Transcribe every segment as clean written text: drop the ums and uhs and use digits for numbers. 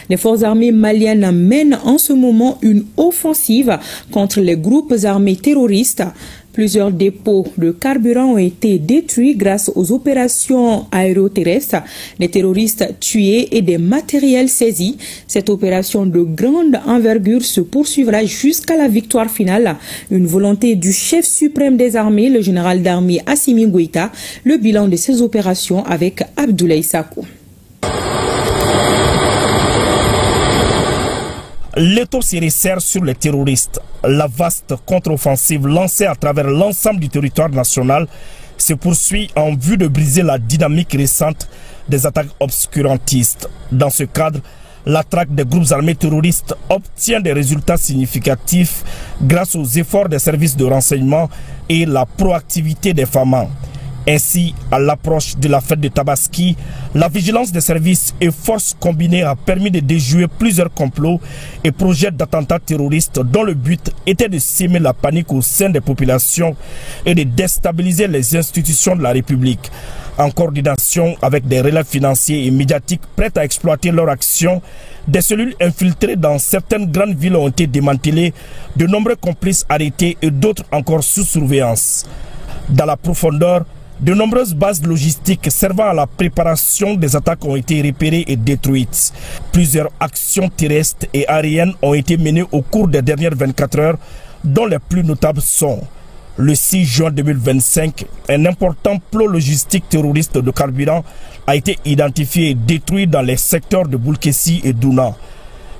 Les forces armées maliennes mènent en ce moment une offensive contre les groupes armés terroristes. Plusieurs dépôts de carburant ont été détruits grâce aux opérations aéroterrestres, des terroristes tués et des matériels saisis. Cette opération de grande envergure se poursuivra jusqu'à la victoire finale. Une volonté du chef suprême des armées, le général d'armée Assimi Goïta. Le bilan de ces opérations avec Abdoulaye Sakou. L'étau se resserre sur les terroristes. La vaste contre-offensive lancée à travers l'ensemble du territoire national se poursuit en vue de briser la dynamique récente des attaques obscurantistes. Dans ce cadre, la traque des groupes armés terroristes obtient des résultats significatifs grâce aux efforts des services de renseignement et la proactivité des FAMA. Ainsi, à l'approche de la fête de Tabaski, la vigilance des services et forces combinées a permis de déjouer plusieurs complots et projets d'attentats terroristes dont le but était de semer la panique au sein des populations et de déstabiliser les institutions de la République. En coordination avec des relais financiers et médiatiques prêts à exploiter leur action, des cellules infiltrées dans certaines grandes villes ont été démantelées, de nombreux complices arrêtés et d'autres encore sous surveillance. Dans la profondeur, de nombreuses bases logistiques servant à la préparation des attaques ont été repérées et détruites. Plusieurs actions terrestres et aériennes ont été menées au cours des dernières 24 heures, dont les plus notables sont: le 6 juin 2025, un important plot logistique terroriste de carburant a été identifié et détruit dans les secteurs de Boulkessi et Douna.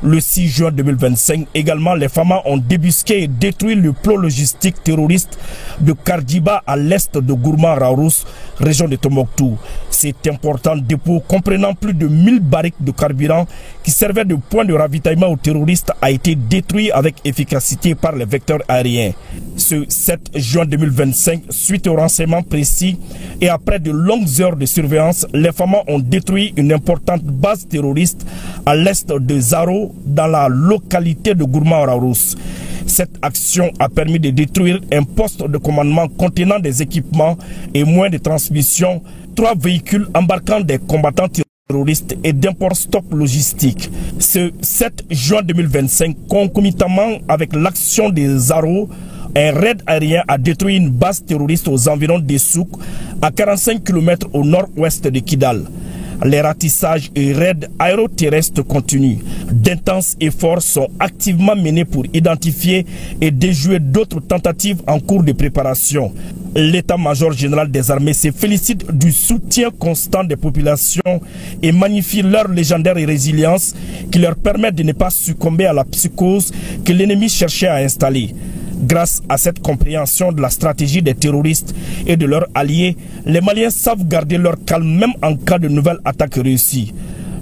Le 6 juin 2025, également, les FAMA ont débusqué et détruit le plot logistique terroriste de Kardiba à l'est de Gourma-Raourous, région de Tombouctou. Cet important dépôt comprenant plus de 1000 barriques de carburant qui servaient de point de ravitaillement aux terroristes a été détruit avec efficacité par les vecteurs aériens. Ce 7 juin 2025, suite aux renseignements précis et après de longues heures de surveillance, les FAMA ont détruit une importante base terroriste à l'est de Zaro, dans la localité de Gourma-Raourous. Cette action a permis de détruire un poste de commandement contenant des équipements et moyens de transmission, 3 véhicules embarquant des combattants terroristes et d'imports stocks logistiques. Ce 7 juin 2025, concomitamment avec l'action des Zaro, un raid aérien a détruit une base terroriste aux environs d'Essouk, à 45 km au nord-ouest de Kidal. Les ratissages et raids aéroterrestres continuent. D'intenses efforts sont activement menés pour identifier et déjouer d'autres tentatives en cours de préparation. L'état-major général des armées se félicite du soutien constant des populations et magnifie leur légendaire résilience qui leur permet de ne pas succomber à la psychose que l'ennemi cherchait à installer. Grâce à cette compréhension de la stratégie des terroristes et de leurs alliés, les Maliens savent garder leur calme même en cas de nouvelles attaques réussies.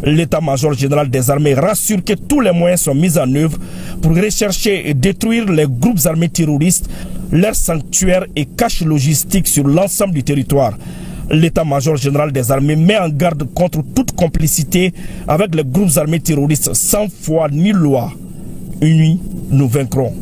L'état-major général des armées rassure que tous les moyens sont mis en œuvre pour rechercher et détruire les groupes armés terroristes, leurs sanctuaires et caches logistiques sur l'ensemble du territoire. L'état-major général des armées met en garde contre toute complicité avec les groupes armés terroristes sans foi ni loi. Unis, nous vaincrons.